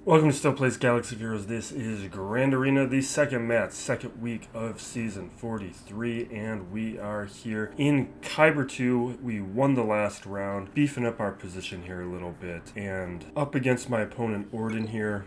Welcome to Still Plays Galaxy of Heroes. This is Grand Arena, the second match, second week of Season 43, and we are here in Kyber 2. We won the last round, beefing up our position here a little bit, and up against my opponent Orden here.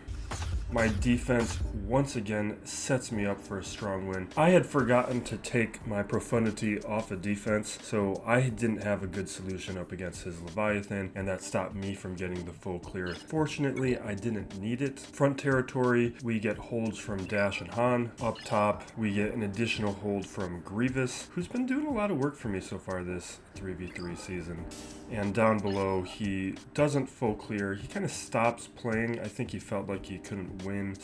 My defense once again sets me up for a strong win. I had forgotten to take my Profundity off of defense, so I didn't have a good solution up against his Leviathan, and that stopped me from getting the full clear. Fortunately, I didn't need it. Front territory, we get holds from Dash and Han. Up top, we get an additional hold from Grievous, who's been doing a lot of work for me so far this 3v3 season. And down below, he doesn't full clear. He kind of stops playing. I think he felt like he couldn't win.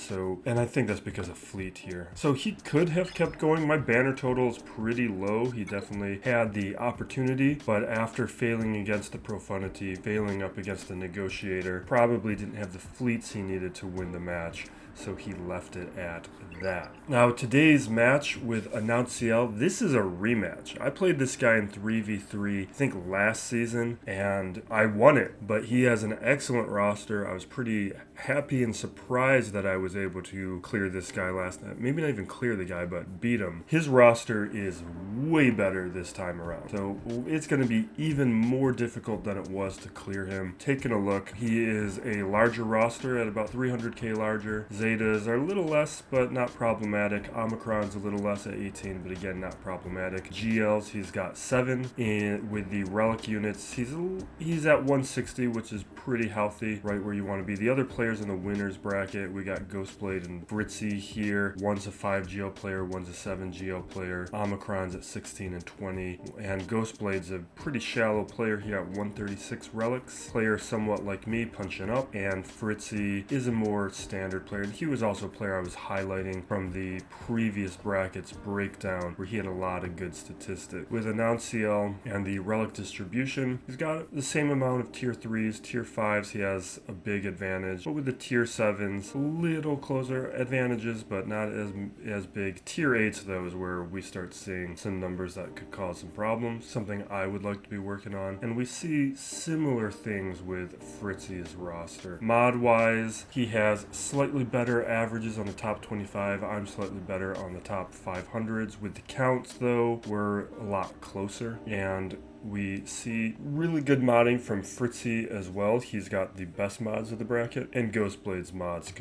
And I think that's because of fleet here. So he could have kept going. My banner total is pretty low. He definitely had the opportunity, but after failing against the Profundity, failing up against the Negotiator, probably didn't have the fleets he needed to win the match. So he left it at that. Now today's match with Annonciel, this is a rematch. I played this guy in 3v3, I think last season, and I won it, but he has an excellent roster. I was pretty happy and surprised that I was able to clear this guy last night. Maybe not even clear the guy, but beat him. His roster is way better this time around. So it's going to be even more difficult than it was to clear him. Taking a look, he is a larger roster at about 300k larger. Zetas are a little less, but not problematic. Omicron's a little less at 18, but again, not problematic. GLs, he's got 7. And with the relic units, he's at 160, which is pretty healthy, right where you want to be. The other players in the winners bracket, we got Ghostblade and Fritzy here. One's a 5 GL player, one's a 7 GL player. Omicron's at 16 and 20, and Ghostblade's a pretty shallow player. He got 136 relics. Player somewhat like me, punching up, and Fritzy is a more standard player. He was also a player I was highlighting from the previous brackets breakdown, where he had a lot of good statistics. With Annonciel and the relic distribution, he's got the same amount of tier 3s, tier 5s, he has a big advantage, but with the tier 7s, a little closer advantages, but not as big. Tier 8s, though, is where we start seeing some numbers that could cause some problems, something I would like to be working on, and we see similar things with Fritzy's roster. Mod-wise, he has slightly better averages on the top 25. I'm slightly better on the top 500s. With the counts, though, we're a lot closer, and we see really good modding from Fritzy as well. He's got the best mods of the bracket, and Ghostblade's mods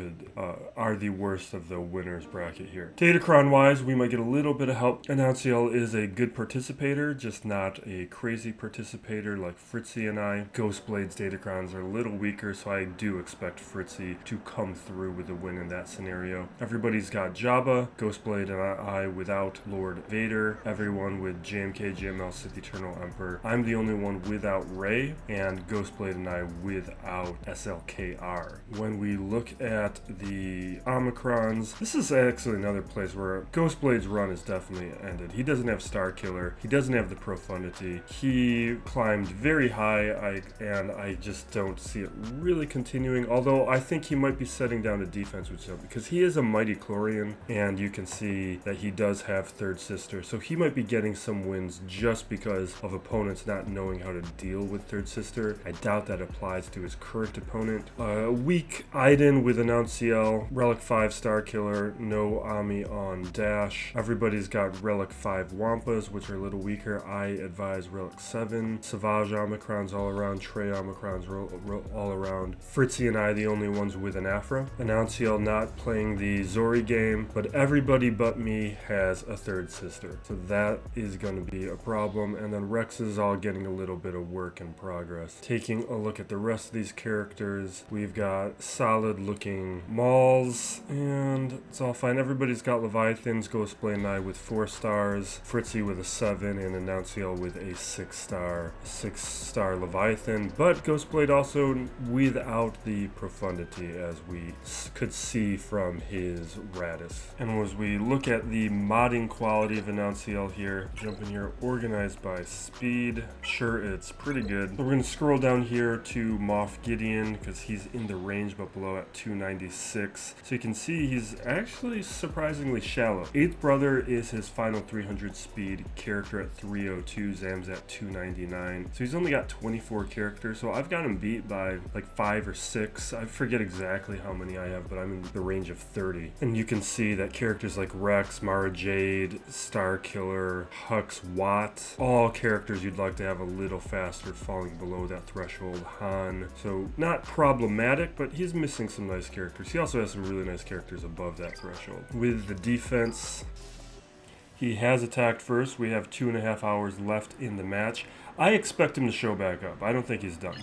are the worst of the winners bracket here. Datacron wise, we might get a little bit of help. Annonciel is a good participator, just not a crazy participator like Fritzy and I. Ghostblade's Datacrons are a little weaker, so I do expect Fritzy to come through with a win in that scenario. Everybody's got Jabba, Ghostblade and I without Lord Vader, everyone with JMK, JML, Sith Eternal Emperor. I'm the only one without Rey, and Ghostblade and I without SLKR. When we look at the Omicrons, this is actually another place where Ghostblade's run is definitely ended. He doesn't have Starkiller, he doesn't have the Profundity. He climbed very high, and I just don't see it really continuing, although I think he might be setting down a defense with him, because he is a mighty Chlorian, and you can see that he does have Third Sister, so he might be getting some wins just because of opponents not knowing how to deal with Third Sister. I doubt that applies to his current opponent. Weak Iden with Annonciel, Relic 5 Starkiller, no Ami on Dash. Everybody's got Relic 5 Wampas, which are a little weaker. I advise Relic 7. Savage Omicrons all around, Traya Omicrons all around. Fritzy and I the only ones with an Afra. Annonciel not playing the Zori game, but everybody but me has a Third Sister. So that is going to be a problem. And then Rex is all getting a little bit of work in progress. Taking a look at the rest of these characters, we've got solid looking Mauls, and it's all fine. Everybody's got Leviathans, Ghostblade and I with 4 stars, Fritzy with a 7, and Annonciel with a 6-star Leviathan, but Ghostblade also without the Profundity, as we could see from his Raddus. And as we look at the modding quality of Annonciel here, jump in here, organized by speed, speed. Sure, it's pretty good. We're going to scroll down here to Moff Gideon because he's in the range but below at 296. So you can see he's actually surprisingly shallow. Eighth Brother is his final 300 speed character at 302. Zam's at 299. So he's only got 24 characters. So I've got him beat by like 5 or 6. I forget exactly how many I have, but I'm in the range of 30. And you can see that characters like Rex, Mara Jade, Starkiller, Hux, Watt, all characters you'd like to have a little faster falling below that threshold. Han. So not problematic, but he's missing some nice characters. He also has some really nice characters above that threshold. With the defense, he has attacked first. We have 2.5 hours left in the match. I expect him to show back up. I don't think he's done.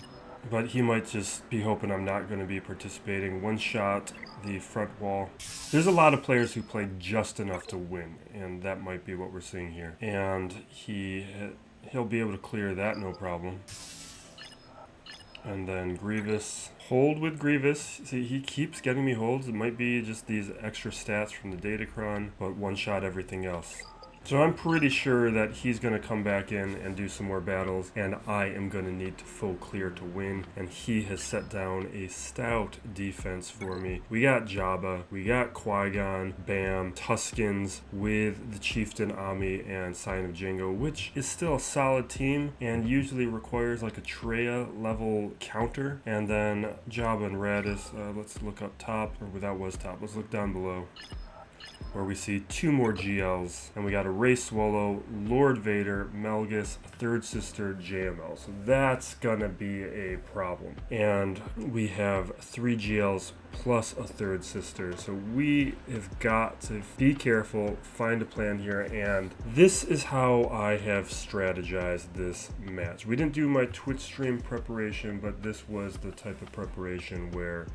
But he might just be hoping I'm not going to be participating. One shot the front wall. There's a lot of players who play just enough to win, and that might be what we're seeing here. And he'll be able to clear that no problem. And then Grievous. Hold with Grievous. See, he keeps getting me holds. It might be just these extra stats from the Datacron, but one shot everything else. So I'm pretty sure that he's going to come back in and do some more battles, and I am going to need to full clear to win, and he has set down a stout defense for me. We got Jabba, we got Qui-Gon, Bam, Tuskens with the Chieftain, Ami, and Sign of Jango, which is still a solid team and usually requires like a Traya level counter. And then Jabba and Raddus. Let's look up top, or that was top. Let's look down below, where we see 2 more GLs, and we got a Rey Swolo, Lord Vader, Malgus, Third Sister, JML. So that's gonna be a problem. And we have 3 GLs plus a Third Sister. So we have got to be careful, find a plan here, and this is how I have strategized this match. We didn't do my Twitch stream preparation, but this was the type of preparation where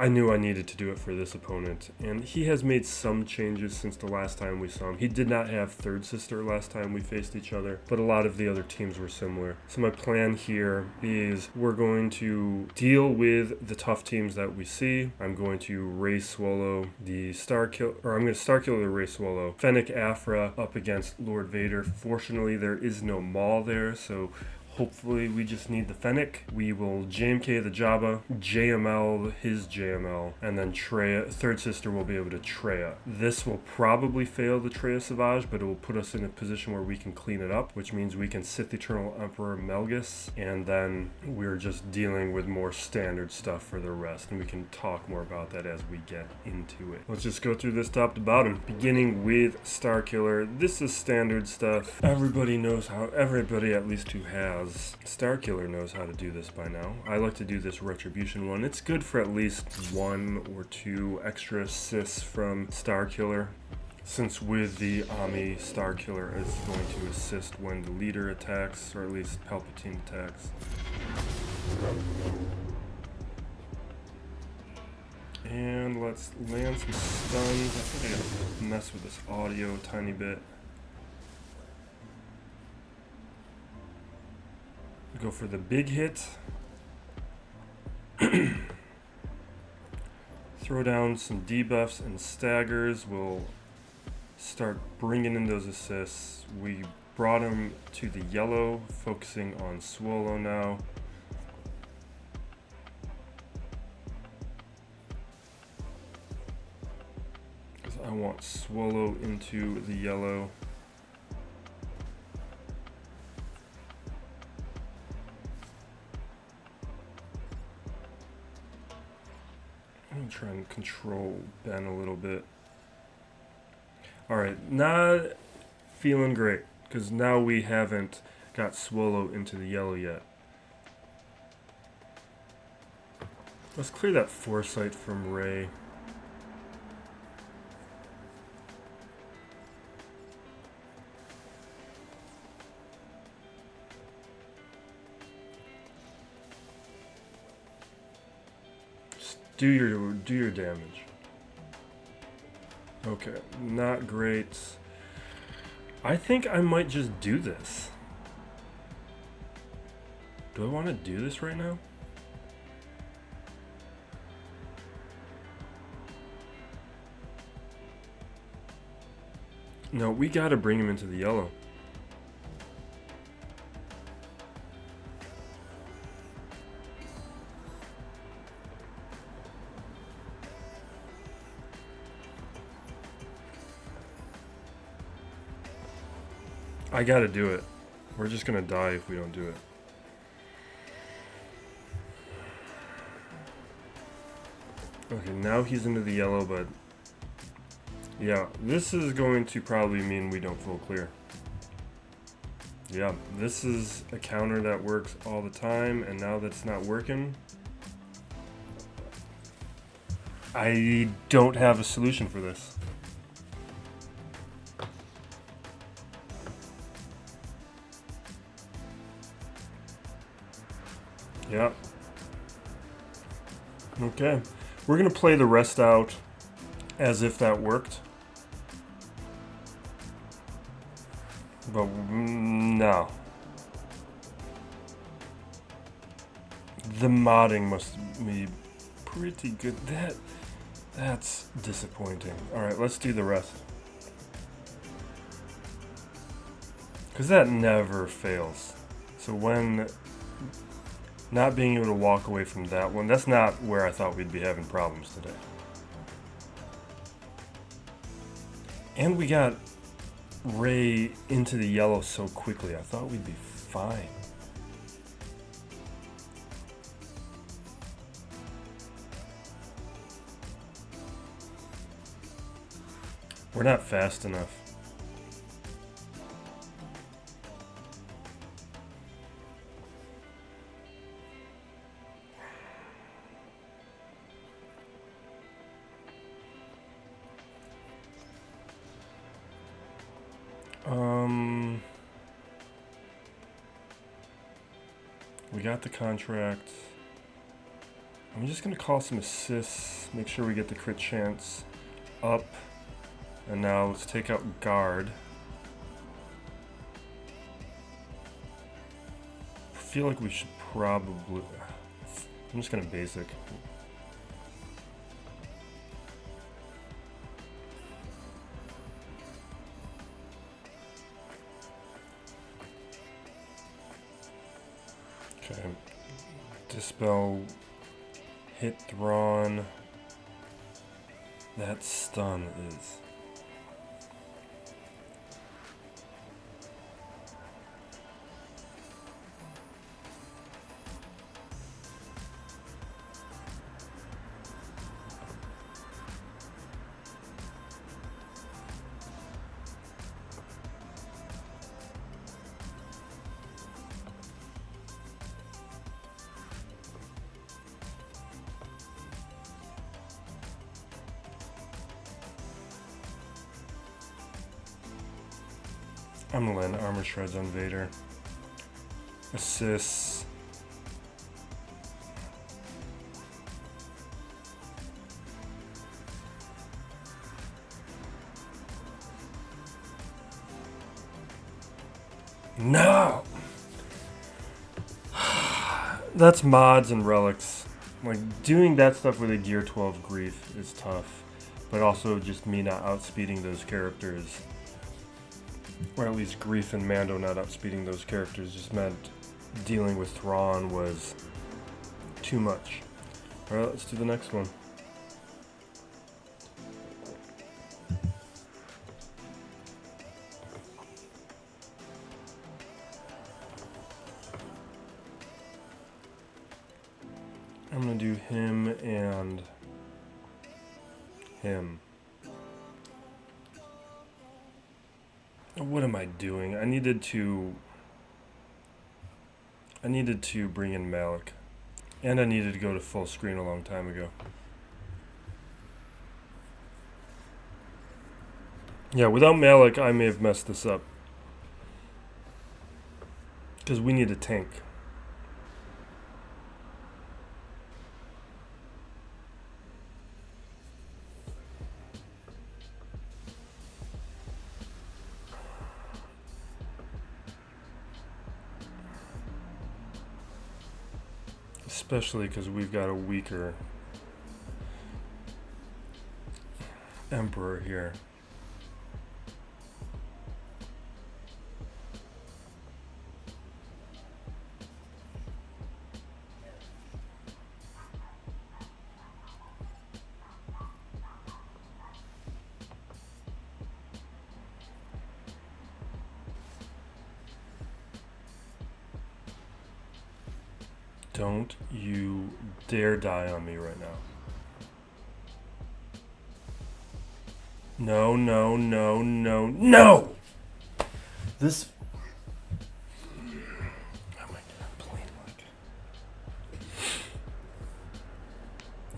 I knew I needed to do it for this opponent. And he has made some changes since the last time we saw him. He did not have Third Sister last time we faced each other, but a lot of the other teams were similar. So my plan here is we're going to deal with the tough teams that we see. I'm going to Rey Swolo the Starkiller, or I'm going to Starkiller the Rey Swolo. Fennec Afra up against Lord Vader. Fortunately, there is no Maul there, so hopefully we just need the Fennec. We will JMK the Jabba, JML his JML, and then Traya, Third Sister will be able to Traya. This will probably fail the Traya Savage, but it will put us in a position where we can clean it up, which means we can Sith Eternal Emperor Malgus, and then we're just dealing with more standard stuff for the rest, and we can talk more about that as we get into it. Let's just go through this top to bottom, beginning with Starkiller. This is standard stuff. Everybody knows how, everybody at least who has Starkiller knows how to do this by now. I like to do this Retribution one. It's good for at least 1 or 2 extra assists from Starkiller, since with the Ami, Starkiller is going to assist when the leader attacks, or at least Palpatine attacks. And let's land some stuns. I think I gotta mess with this audio a tiny bit. Go for the big hit. Throw down some debuffs and staggers. We'll start bringing in those assists. We brought him to the yellow, focusing on Swolo now. Because I want Swolo into the yellow. I'm trying to control Ben a little bit. Alright, not feeling great, because now we haven't got Swolo into the yellow yet. Let's clear that foresight from Rey. Do your damage. Okay, not great. I think I might just do this. Do I want to do this right now? No, we gotta bring him into the yellow. I gotta do it. We're just gonna die if we don't do it. Okay, now he's into the yellow, but yeah, this is going to probably mean we don't full clear. Yeah, this is a counter that works all the time, and now that it's not working, I don't have a solution for this. Yeah. Okay. We're going to play the rest out as if that worked. But no. The modding must be pretty good. That's disappointing. Alright, let's do the rest. Because that never fails. So when not being able to walk away from that one, that's not where I thought we'd be having problems today. And we got Ray into the yellow so quickly. I thought we'd be fine. We're not fast enough. We got the contract. I'm just gonna call some assists, make sure we get the crit chance up. And now let's take out guard. I feel like we should probably... I'm just gonna basic. Okay. Dispel. Hit Thrawn. That stun is... I'm gonna land armor shreds on Vader. Assists. No! That's mods and relics. Like, doing that stuff with a Gear 12 Grief is tough. But also just me not outspeeding those characters. Or at least Grief and Mando not outspeeding those characters just meant dealing with Thrawn was too much. Alright, let's do the next one. I'm gonna do him and him. What am I doing? I needed to bring in Malik. And I needed to go to full screen a long time ago. Yeah, without Malik, I may have messed this up. Because we need a tank. Especially because we've got a weaker Emperor here. Don't you dare die on me right now. No, no, no, no, no! This... Oh my god, plain like...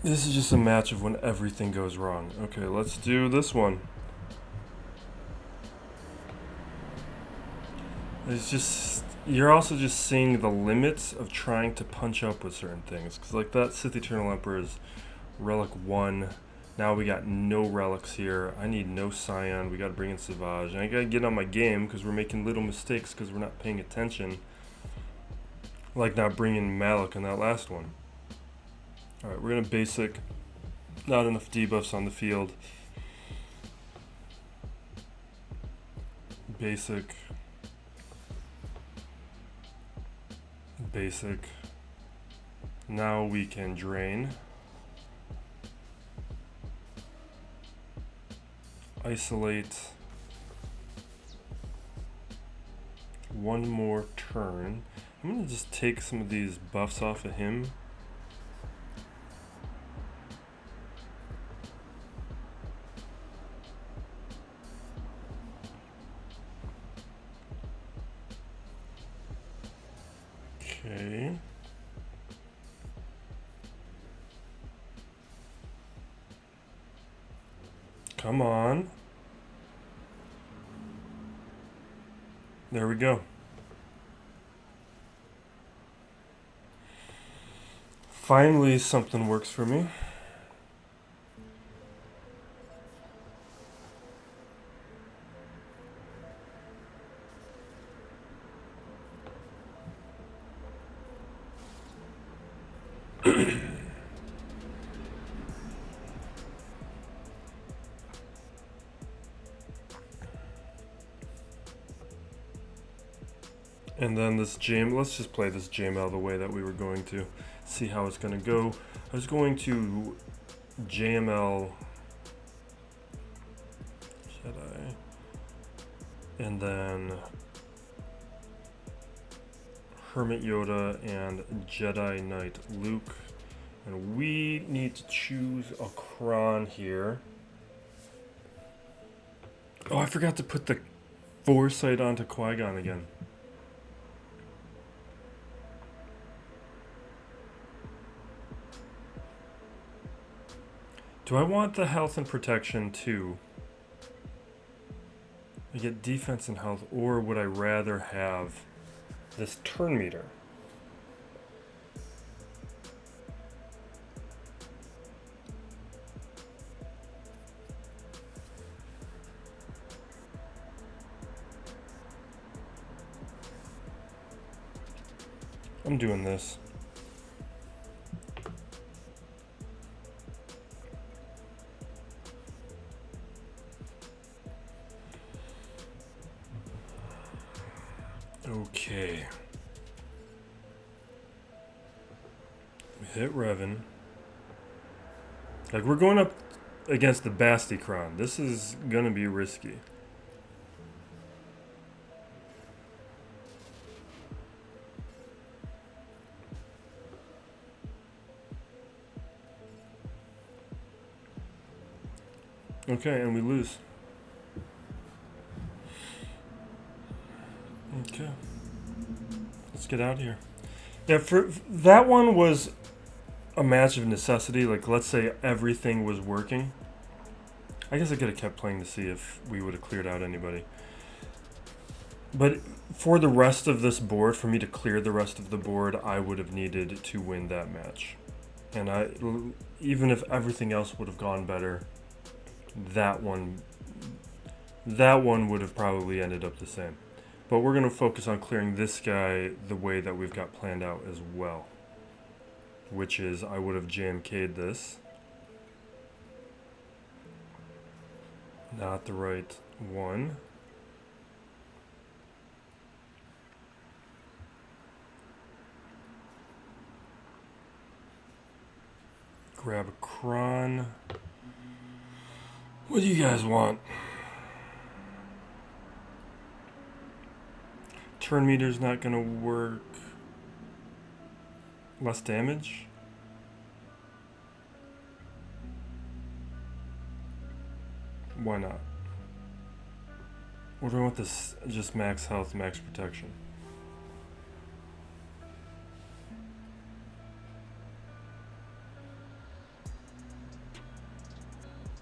This is just a match of when everything goes wrong. Okay, let's do this one. It's just... You're also just seeing the limits of trying to punch up with certain things. Because like that Sith Eternal Emperor is Relic 1. Now we got no relics here. I need no Scion. We got to bring in Savage. And I got to get on my game because we're making little mistakes because we're not paying attention. Like not bringing Malik in that last one. Alright, we're going to basic. Not enough debuffs on the field. Basic. Basic. Now we can drain. Isolate. One more turn. I'm going to just take some of these buffs off of him. Okay. Come on. There we go. Finally, something works for me. And then this jam, let's just play this JML the way that we were going to. See how it's going to go. I was going to JML Jedi. And then Hermit Yoda and Jedi Knight Luke. And we need to choose a Kron here. Oh, I forgot to put the foresight onto Qui-Gon again. Do I want the health and protection too? I get defense and health, or would I rather have this turn meter? I'm doing this. Okay. We hit Revan. Like, we're going up against the Basticron. This is gonna be risky. Okay, and we lose. Okay. Let's get out of here. Yeah, for that one was a match of necessity. Like, let's say everything was working. I guess I could have kept playing to see if we would have cleared out anybody. But for the rest of this board, for me to clear the rest of the board, I would have needed to win that match. And even if everything else would have gone better, that one would have probably ended up the same. But we're going to focus on clearing this guy the way that we've got planned out as well. Which is, I would have JMK'd this. Not the right one. Grab a Kron. What do you guys want? Turn meter's not gonna work. Less damage? Why not? Or do I want this just max health, max protection?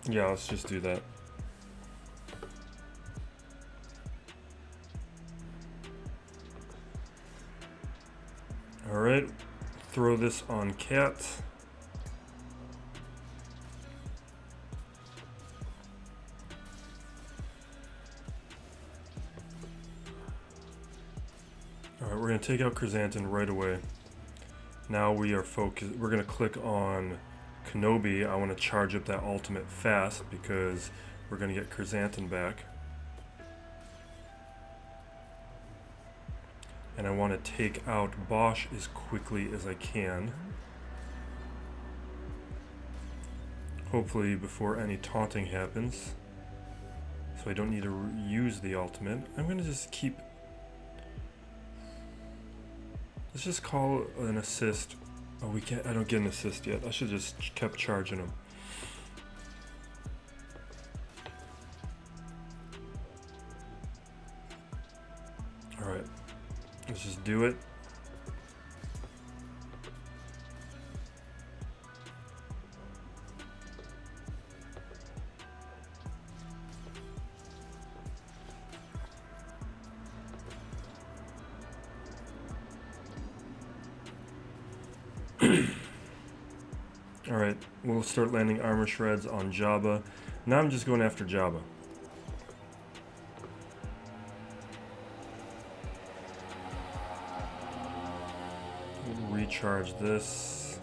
Yeah, let's just do that. Alright, throw this on Cat. Alright, we're going to take out Chrysanthemum right away. Now we are focused. We're going to click on Kenobi. I want to charge up that ultimate fast because we're going to get Chrysanthemum back. And I want to take out Bosch as quickly as I can. Hopefully before any taunting happens. So I don't need to use the ultimate. I'm going to just keep... Let's just call an assist. Oh, we can't. I don't get an assist yet. I should just kept charging him. All right, let's just do it. Alright, we'll start landing armor shreds on Jabba. Now I'm just going after Jabba. We'll recharge this.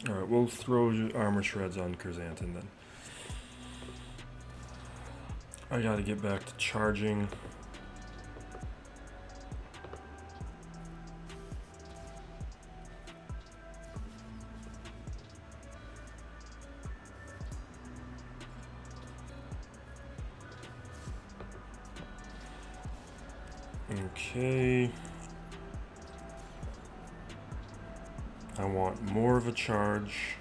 Alright, we'll throw armor shreds on Chrysanthemum then. I gotta get back to charging. Okay. I want more of a charge.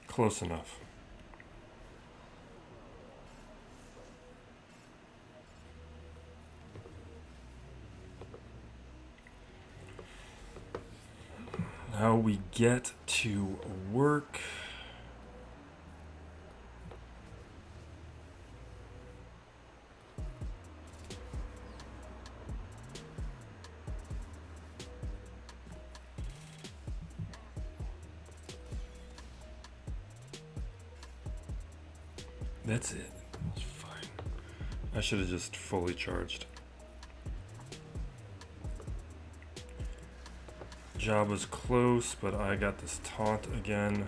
Close enough. Now we get to work. That's it. It's fine. I should have just fully charged. Jabba's close, but I got this taunt again.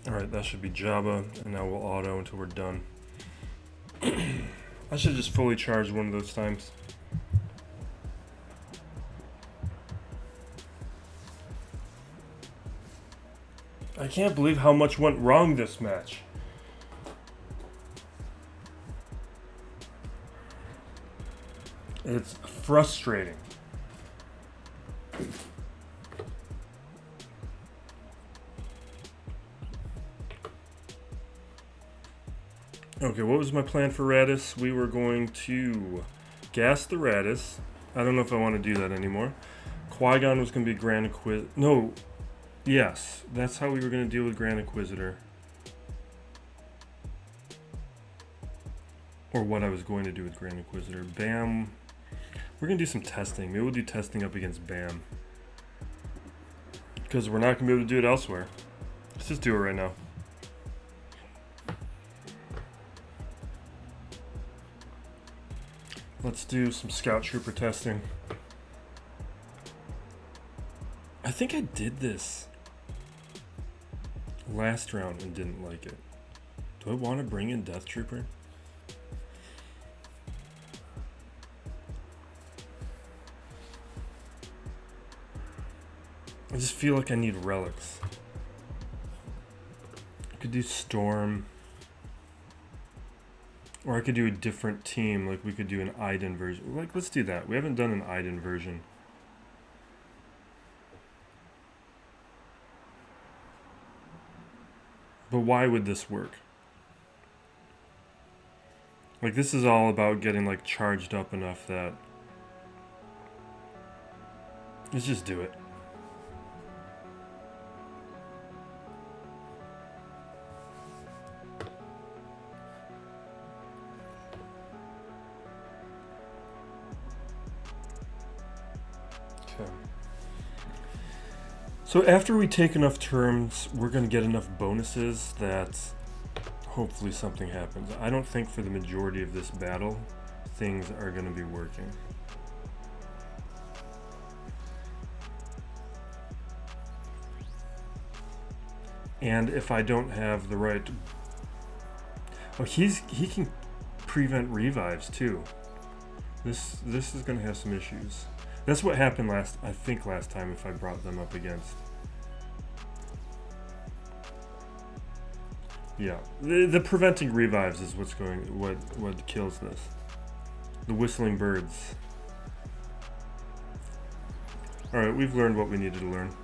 Alright, that should be Jabba, and now we'll auto until we're done. I should just fully charge one of those times. I can't believe how much went wrong this match. It's frustrating. Okay, what was my plan for Raddus? We were going to gas the Raddus. I don't know if I want to do that anymore. Qui-Gon was going to be Grand Inquisitor. No, Yes, that's how we were going to deal with Grand Inquisitor. Or what I was going to do with Grand Inquisitor. Bam. We're going to do some testing. Maybe we'll do testing up against Bam. Because we're not going to be able to do it elsewhere. Let's just do it right now. Let's do some Scout Trooper testing. I think I did this last round and didn't like it. Do I want to bring in Death Trooper? I just feel like I need relics. I could do Storm. Or I could do a different team, like we could do an Iden version. Like, let's do that. We haven't done an Iden version. But why would this work? Like, this is all about getting, like, charged up enough that... Let's just do it. So after we take enough turns, we're going to get enough bonuses that hopefully something happens. I don't think for the majority of this battle, things are going to be working. And if I don't have the right... Oh, he can prevent revives too. This is going to have some issues. That's what happened last time if I brought them up against. Yeah, the preventing revives is what kills this. The whistling birds. All right, we've learned what we needed to learn.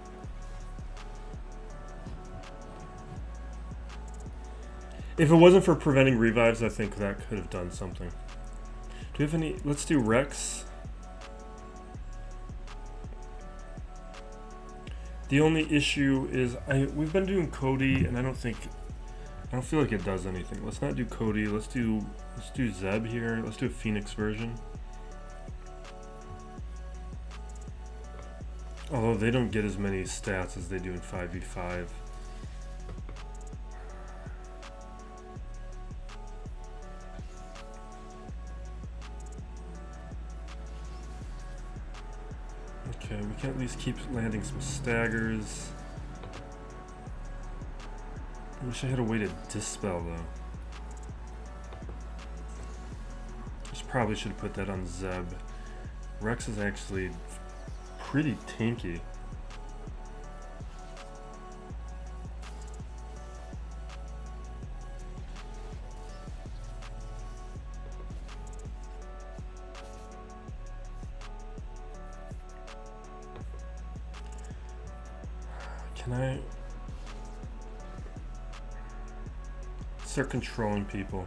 If it wasn't for preventing revives, I think that could have done something. Do we have any? Let's do Rex. The only issue is we've been doing Cody, and I don't feel like it does anything. Let's not do Cody. Let's do Zeb here. Let's do a Phoenix version. Although they don't get as many stats as they do in 5v5. Okay, we can at least keep landing some staggers. I wish I had a way to dispel though. Just probably should have put that on Zeb. Rex is actually pretty tanky. Can I start controlling people?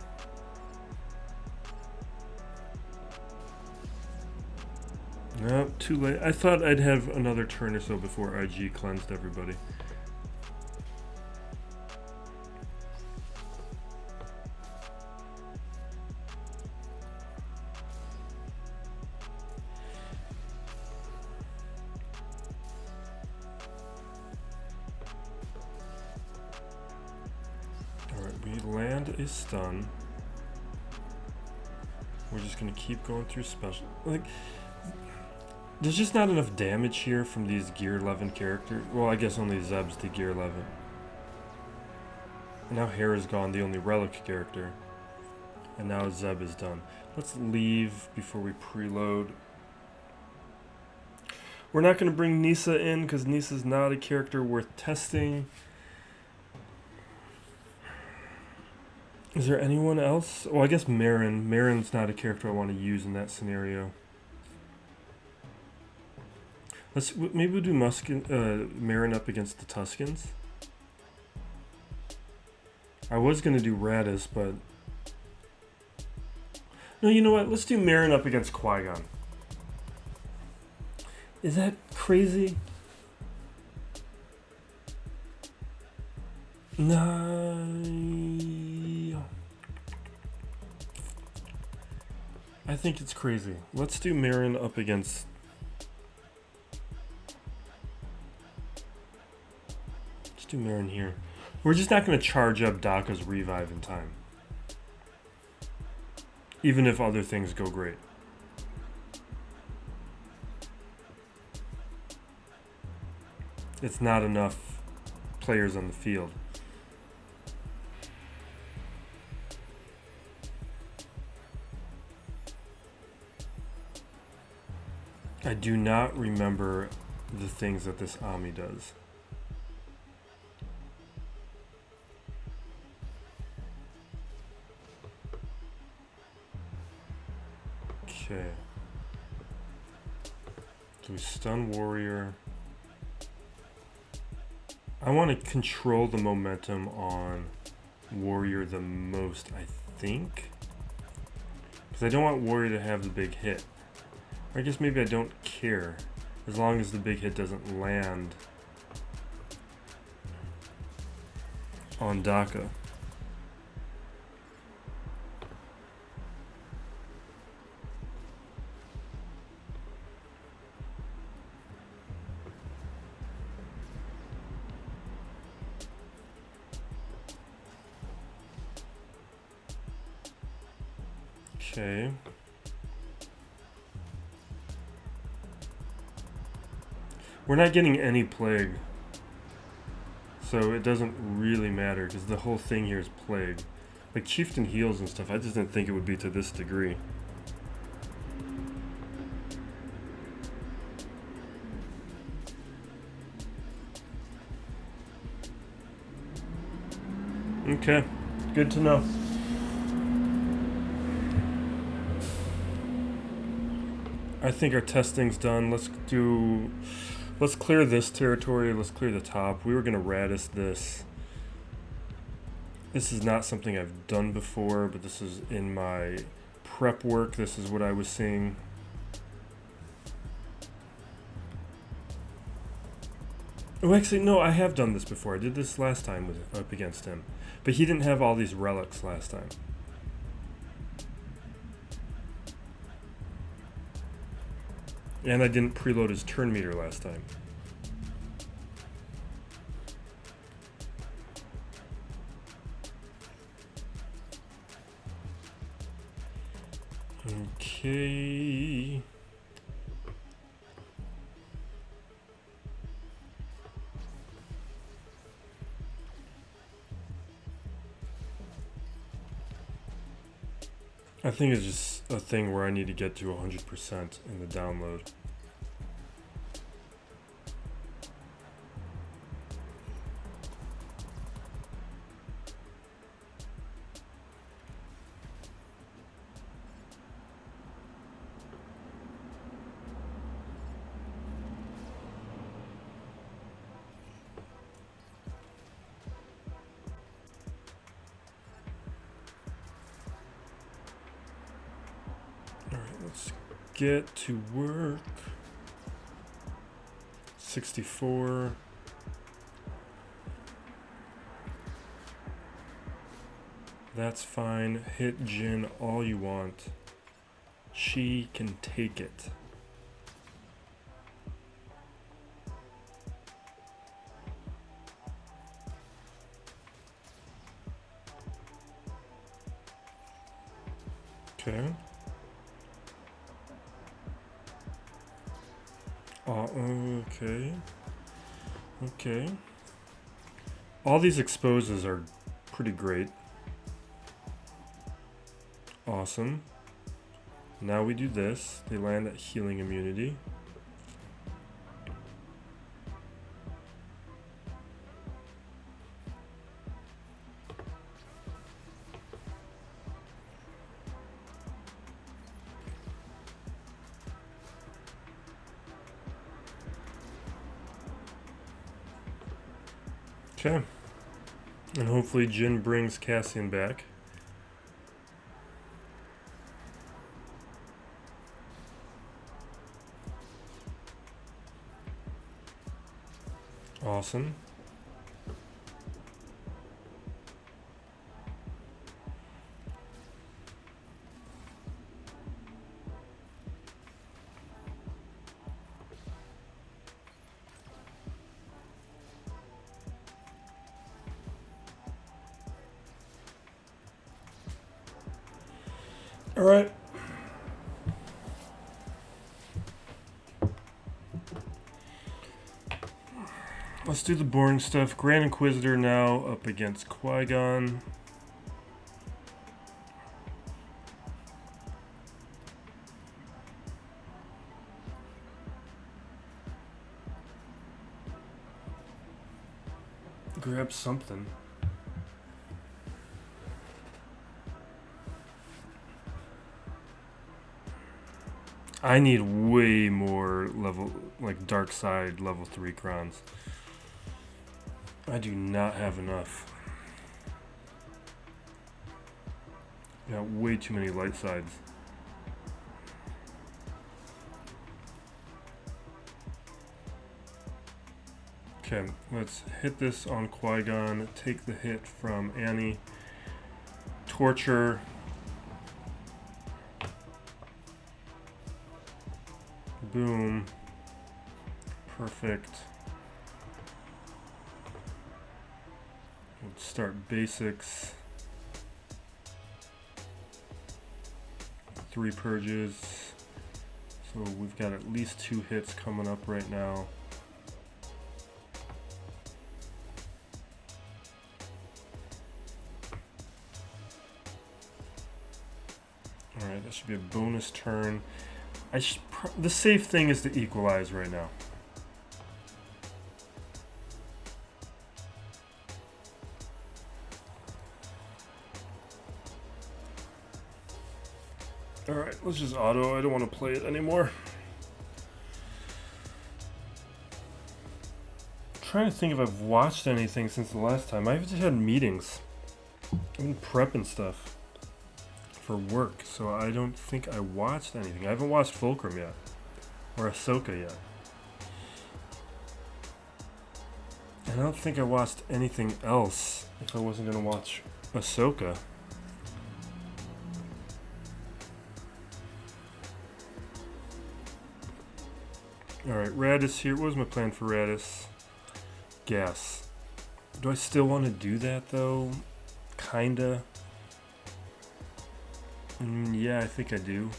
Nope, too late. I thought I'd have another turn or so before IG cleansed everybody. Alright, we land a stun. We're just gonna keep going through special. Like, there's just not enough damage here from these Gear 11 characters. Well, I guess only Zeb's the Gear 11. And now Hera's gone, the only relic character. And now Zeb is done. Let's leave before we preload. We're not going to bring Nisa in because Nisa's not a character worth testing. Is there anyone else? Oh, I guess Merrin. Merrin's not a character I want to use in that scenario. Maybe we'll do Merrin up against the Tuskens. I was going to do Raddus, but... No, you know what? Let's do Merrin up against Qui-Gon. Is that crazy? No. I think it's crazy. Let's do Merrin up against... Let's do Merrin here. We're just not going to charge up Daka's revive in time. Even if other things go great. It's not enough players on the field. I do not remember the things that this Ami does. Okay. So we stun warrior. I want to control the momentum on warrior the most, I think. Because I don't want warrior to have the big hit. I guess maybe I don't care, as long as the big hit doesn't land on Daka. Okay. We're not getting any plague, so it doesn't really matter because the whole thing here is plague. Like Chieftain heals and stuff, I just didn't think it would be to this degree. Okay, good to know. I think our testing's done. Let's clear this territory. Let's clear the top. We were going to Raddus this. This is not something I've done before, but this is in my prep work. This is what I was seeing. Oh, actually, no, I have done this before. I did this last time up against him. But he didn't have all these relics last time. And I didn't preload his turn meter last time. Okay. I think it's just a thing where I need to get to 100% in the download. Get to work. 64. That's fine. Hit Jin all you want. She can take it. Okay. Okay. Okay. All these exposes are pretty great. Awesome. Now we do this. They land at healing immunity. Okay. And hopefully Jin brings Cassian back. Awesome. Alright. Let's do the boring stuff. Grand Inquisitor now up against Qui-Gon. Grab something. I need way more level, like dark side level 3 crowns. I do not have enough. Got way too many light sides. Okay, let's hit this on Qui-Gon, take the hit from Annie, torture, boom, perfect. Let's start basics, 3 purges, so we've got at least 2 hits coming up right now. Alright, that should be a bonus turn. The safe thing is to equalize right now. Alright, let's just auto. I don't want to play it anymore. I'm trying to think if I've watched anything since the last time. I've just had meetings. I've been prepping stuff for work, so I don't think I watched anything. I haven't watched Fulcrum yet, or Ahsoka yet. And I don't think I watched anything else if I wasn't going to watch Ahsoka. Alright, Raddus here. What was my plan for Raddus? Gas. Do I still want to do that though? Kinda. Yeah, I think I do.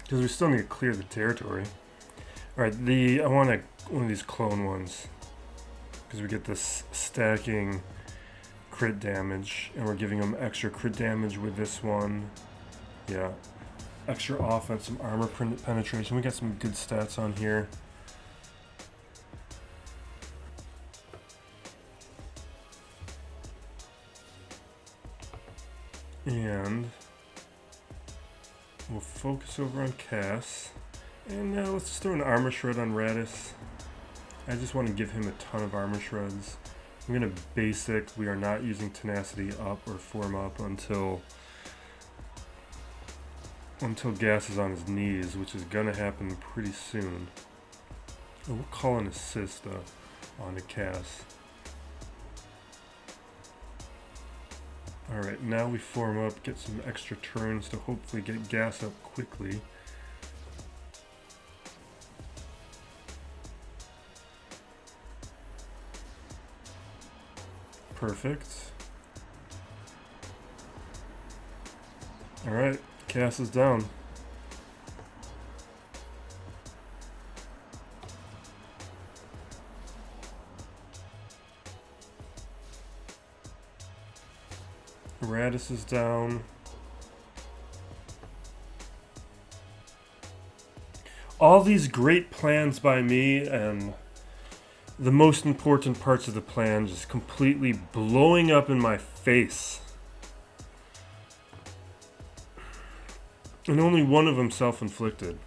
Because we still need to clear the territory. Alright, I want one of these clone ones. Because we get this stacking crit damage. And we're giving them extra crit damage with this one. Yeah. Extra offense, some armor penetration. We got some good stats on here. And we'll focus over on Cass. And now let's just throw an armor shred on Raddus. I just want to give him a ton of armor shreds. I'm going to basic. We are not using tenacity up or form up until Gas is on his knees, which is going to happen pretty soon. Oh, we'll call an assist on the Cass. Alright, now we form up, get some extra turns to hopefully get Gas up quickly. Perfect. Alright, Cass is down. Raddus is down. All these great plans by me and the most important parts of the plan just completely blowing up in my face. And only one of them self-inflicted.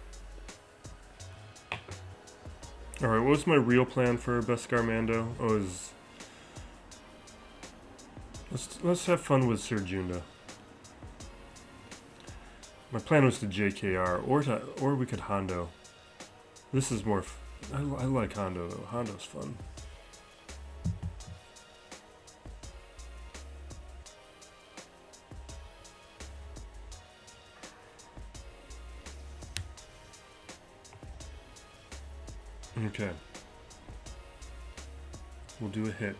Alright, what was my real plan for Beskar Mando? Oh, it was... Let's have fun with Ser Junda. My plan was to JKR, or we could Hondo. This is more... I like Hondo, though. Hondo's fun. Okay. We'll do a hit.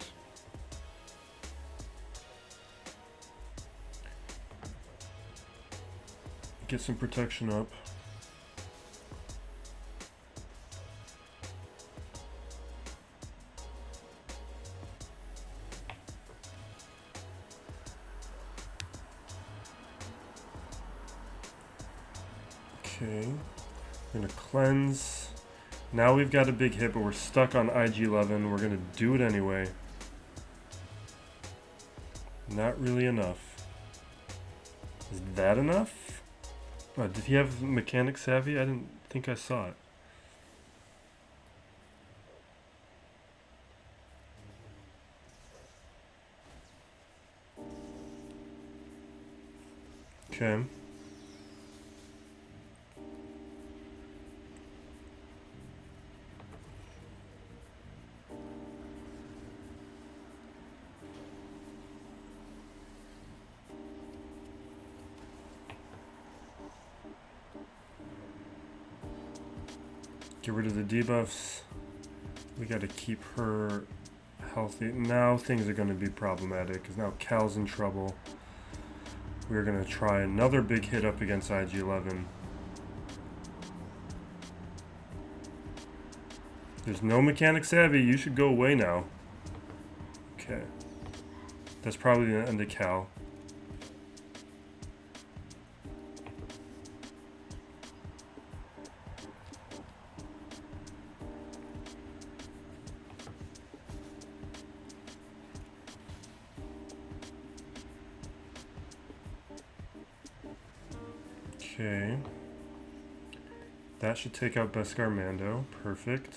Get some protection up. Okay, we're gonna cleanse. Now we've got a big hit, but we're stuck on IG-11. We're gonna do it anyway. Not really enough. Is that enough? Oh, did he have mechanic savvy? I didn't think I saw it. Okay. Get rid of the debuffs. We got to keep her healthy. Now things are going to be problematic because now Cal's in trouble. We're going to try another big hit up against IG-11. There's no mechanic savvy. You should go away now. Okay. That's probably the end of Cal. Okay. That should take out Beskar Mando. Perfect.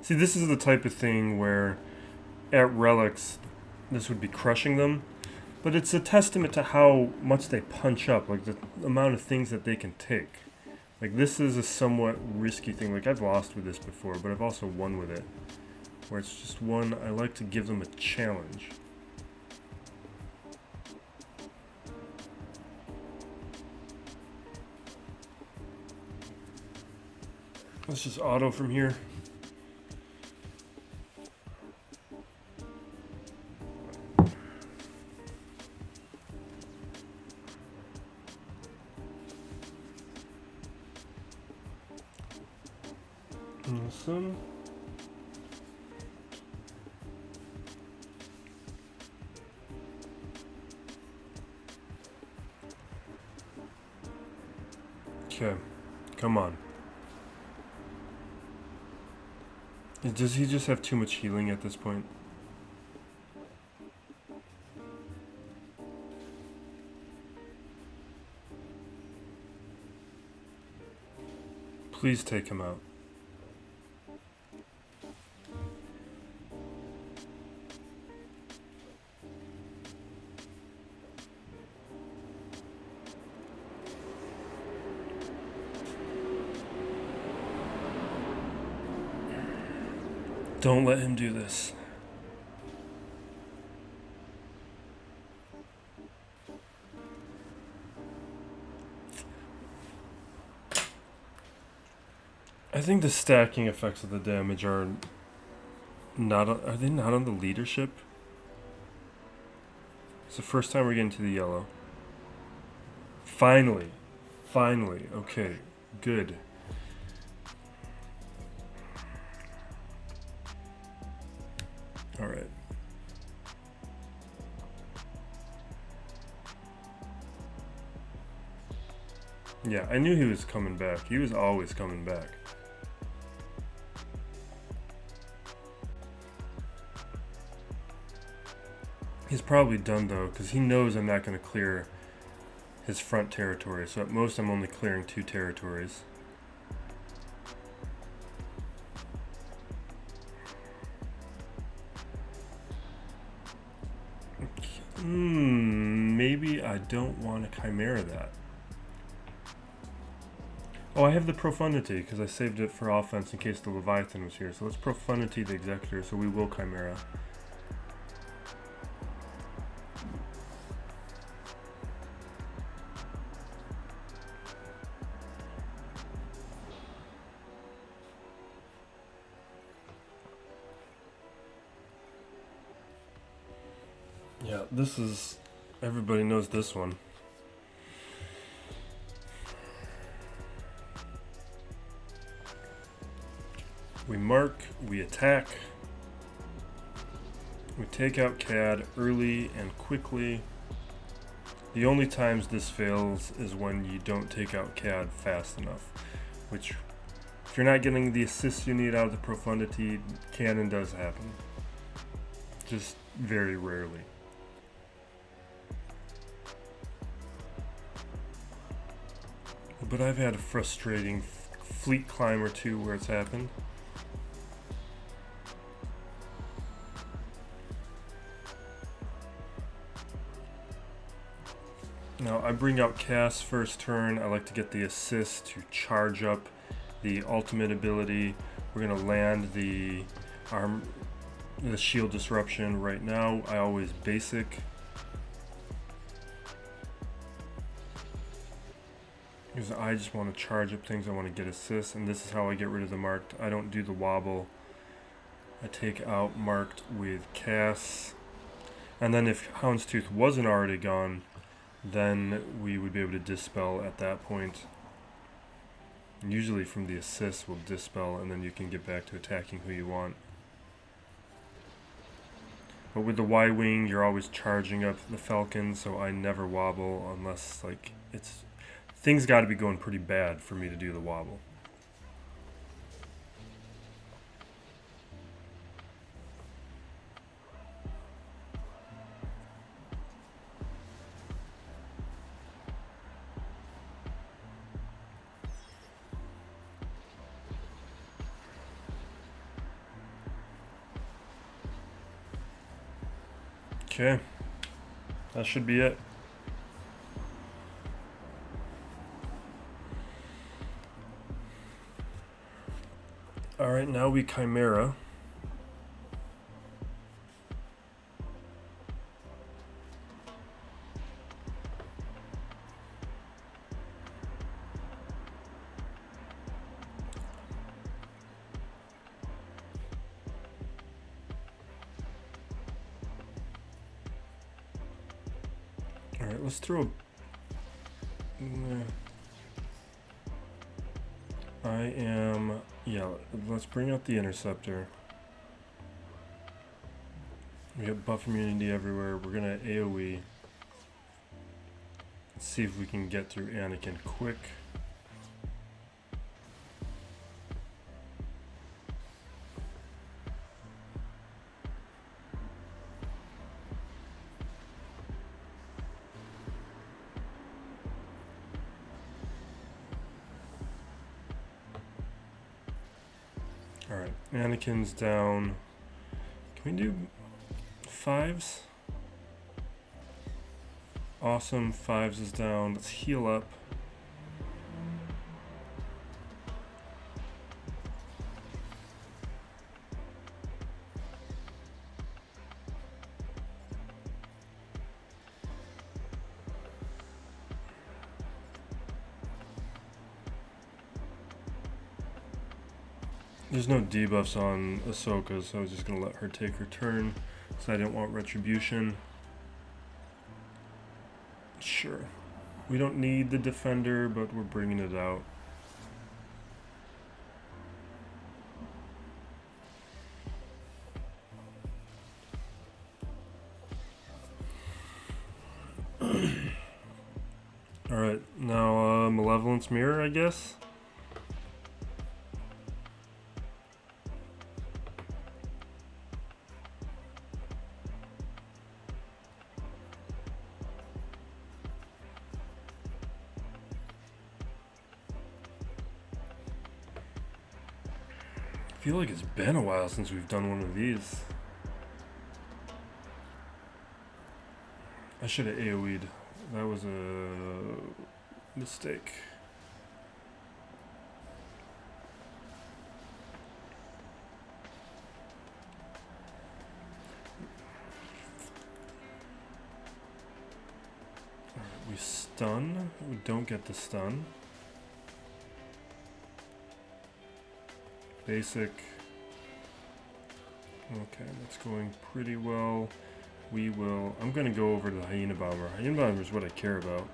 See, this is the type of thing where at relics, this would be crushing them. But it's a testament to how much they punch up, like the amount of things that they can take. Like, this is a somewhat risky thing. Like, I've lost with this before, but I've also won with it. Where it's just one, I like to give them a challenge. Let's just auto from here. Awesome. Okay, come on. Does he just have too much healing at this point? Please take him out. Don't let him do this. I think the stacking effects of the damage are not. Are they not on the leadership? It's the first time we're getting to the yellow. Finally. Finally. Okay. Good. All right. Yeah, I knew he was coming back. He was always coming back. He's probably done though, because he knows I'm not going to clear his front territory. So at most I'm only clearing 2 territories. Maybe I don't want to Chimera that. Oh, I have the Profundity because I saved it for offense in case the Leviathan was here. So let's Profundity the Executor, so we will Chimera. Yeah. this is... Everybody knows this one. We mark, we attack, we take out CAD early and quickly. The only times this fails is when you don't take out CAD fast enough, which, if you're not getting the assists you need out of the Profundity, cannon does happen. Just very rarely. But I've had a frustrating fleet climb or two where it's happened. Now I bring out Cass first turn. I like to get the assist to charge up the ultimate ability. We're gonna land the shield disruption right now. I always basic. Because I just want to charge up things, I want to get assists, and this is how I get rid of the marked. I don't do the wobble. I take out marked with Cass. And then if Houndstooth wasn't already gone, then we would be able to dispel at that point. Usually from the assist we'll dispel, and then you can get back to attacking who you want. But with the Y-Wing, you're always charging up the Falcon, so I never wobble unless, like, it's... Things got to be going pretty bad for me to do the wobble. Okay, that should be it. Alright, now we Chimera. Alright, let's throw... Yeah, let's bring out the Interceptor. We got buff immunity everywhere. We're gonna AoE. Let's see if we can get through Anakin quick. Alright, Anakin's down. Can we do 5s? Awesome, 5s is down. Let's heal up. There's no debuffs on Ahsoka, so I was just going to let her take her turn, because I didn't want Retribution. Sure. We don't need the Defender, but we're bringing it out. Alright, now Malevolence Mirror, I guess? I feel like it's been a while since we've done one of these. I should have AoE'd. That was a mistake. Alright, we stun. We don't get the stun. Basic. Okay, that's going pretty well. we will... I'm going to go over to the Hyena Bomber. Hyena Bomber is what I care about.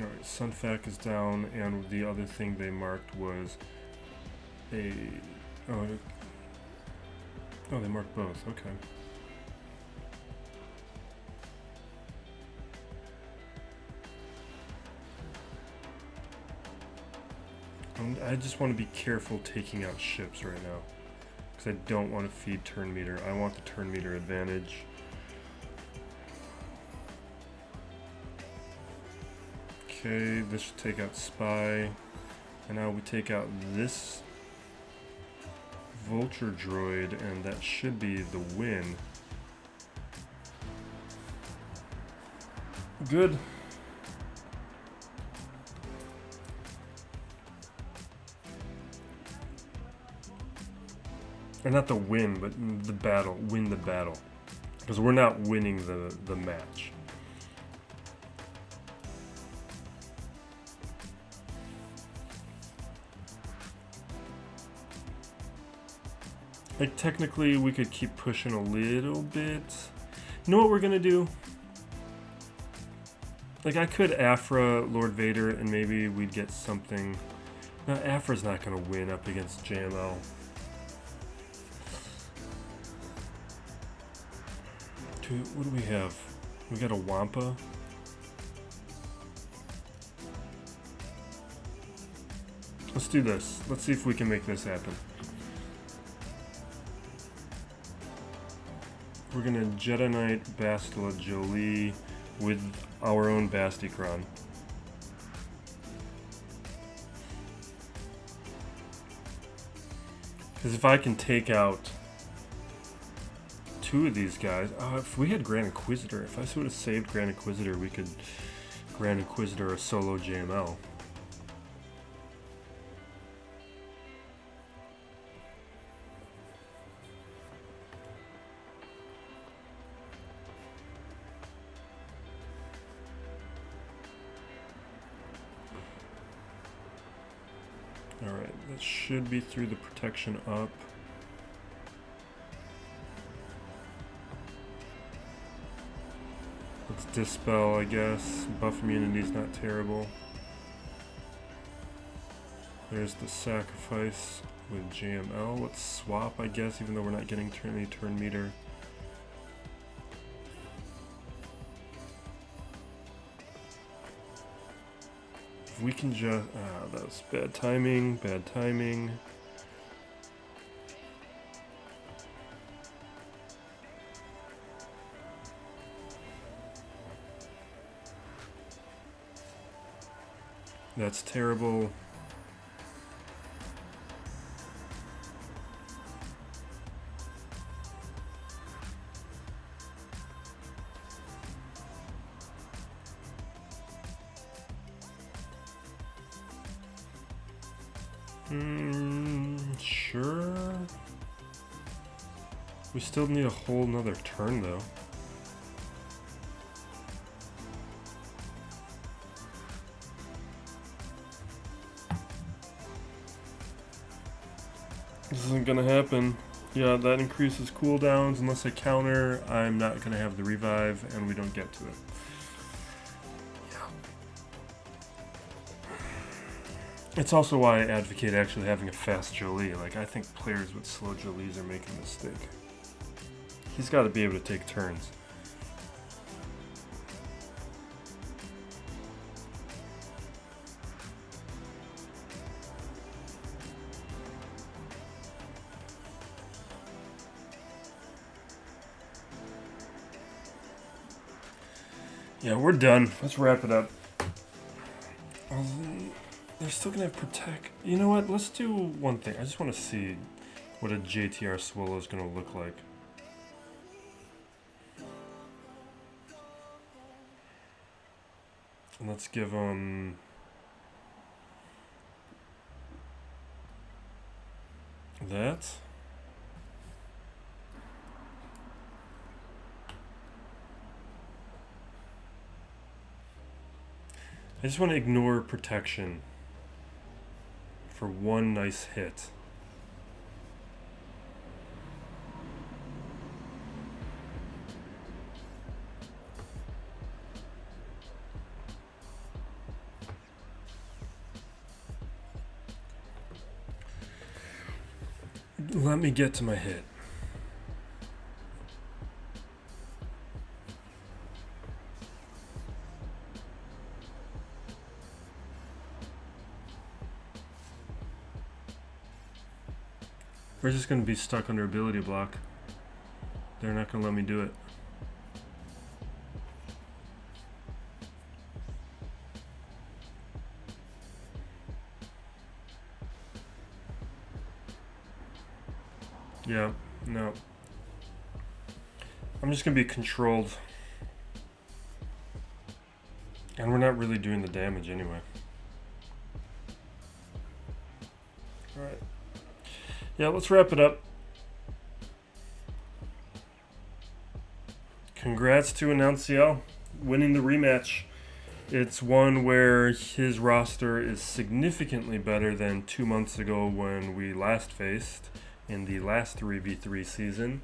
Alright, Sunfac is down, and the other thing they marked was a... Oh, they marked both. Okay. I just want to be careful taking out ships right now, because I don't want to feed turn meter. I want the turn meter advantage. Okay, this should take out Spy, and now we take out this Vulture droid, and that should be the win. Good. Or not the win, but the battle. Win the battle. Because we're not winning the match. Like, technically, we could keep pushing a little bit. You know what we're gonna do? Like, I could Afra Lord Vader, and maybe we'd get something. No, Afra's not gonna win up against JML. What do we have? We got a Wampa. Let's do this. Let's see if we can make this happen. We're gonna Jedi Knight Bastila Jolie with our own Basticron. Because if I can take out two of these guys, if we had Grand Inquisitor, if I would have saved Grand Inquisitor, we could Grand Inquisitor a solo JML. Alright, that should be through the protection up. Let's dispel, I guess. Buff immunity's not terrible. There's the sacrifice with JML. Let's swap, I guess, even though we're not getting any turn meter. If we can just... that was bad timing, bad timing. That's terrible. Sure. We still need a whole nother turn though. This isn't gonna happen. Yeah, that increases cooldowns. Unless I counter, I'm not gonna have the revive, and we don't get to it. It's also why I advocate actually having a fast Jolie. Like, I think players with slow Jolies are making a mistake. He's got to be able to take turns. Yeah, we're done. Let's wrap it up. They're still gonna have protect. You know what? Let's do one thing. I just want to see what a JTR Swolo is gonna look like. And let's give them that. I just want to ignore protection for one nice hit. Let me get to my hit. We're just going to be stuck under ability block. They're not going to let me do it. Yeah, no. I'm just going to be controlled. And we're not really doing the damage anyway. Alright. Yeah, let's wrap it up. Congrats to Annuncial winning the rematch. It's one where his roster is significantly better than 2 months ago when we last faced in the last 3v3 season.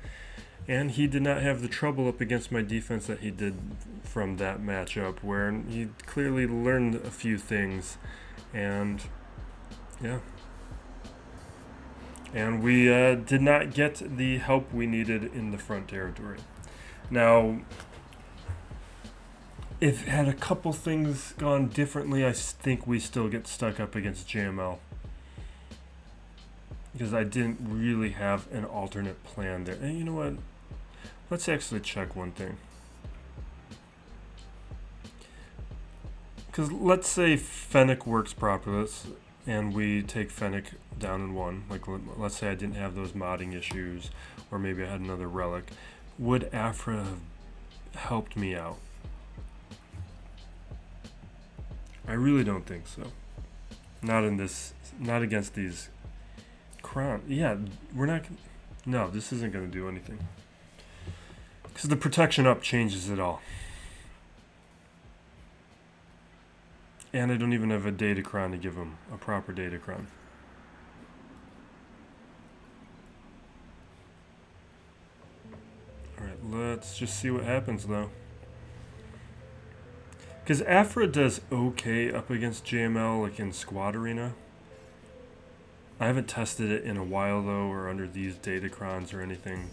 And he did not have the trouble up against my defense that he did from that matchup, where he clearly learned a few things. And yeah. And we did not get the help we needed in the front territory. Now, if had a couple things gone differently, I think we still get stuck up against JML. Because I didn't really have an alternate plan there. And you know what? Let's actually check one thing. Because let's say Fennec works properly. And we take Fennec down in one. Like, let's say I didn't have those modding issues, or maybe I had another relic. Would Afra have helped me out? I really don't think so. Not in this, not against these crown. Yeah, we're not, no, this isn't going to do anything. Because the protection up changes it all. And I don't even have a Datacron to give him, a proper Datacron. Alright, let's just see what happens though. Because Afra does okay up against JML, like in Squad Arena. I haven't tested it in a while though, or under these Datacrons or anything.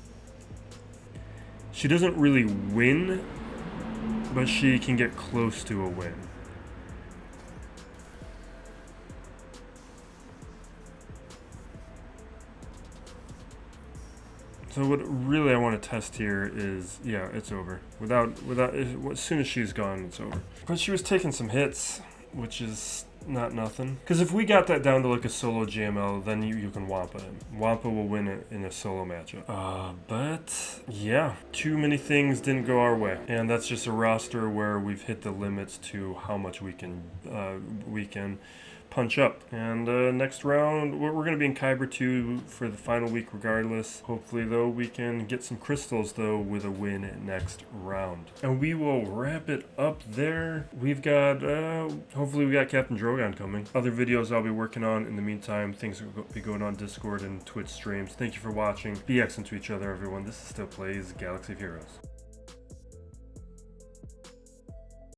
She doesn't really win, but she can get close to a win. So what really I want to test here is, yeah, it's over. As soon as she's gone, it's over. But she was taking some hits, which is not nothing. Because if we got that down to like a solo JML, then you can Wampa him. Wampa will win it in a solo matchup. But yeah, too many things didn't go our way. And that's just a roster where we've hit the limits to how much we can punch up. And next round, we're going to be in Kyber 2 for the final week regardless. Hopefully, though, we can get some crystals, though, with a win next round. And we will wrap it up there. We've got, hopefully we got Captain Drogon coming. Other videos I'll be working on. In the meantime, things will be going on Discord and Twitch streams. Thank you for watching. Be excellent to each other, everyone. This is Still Plays Galaxy of Heroes.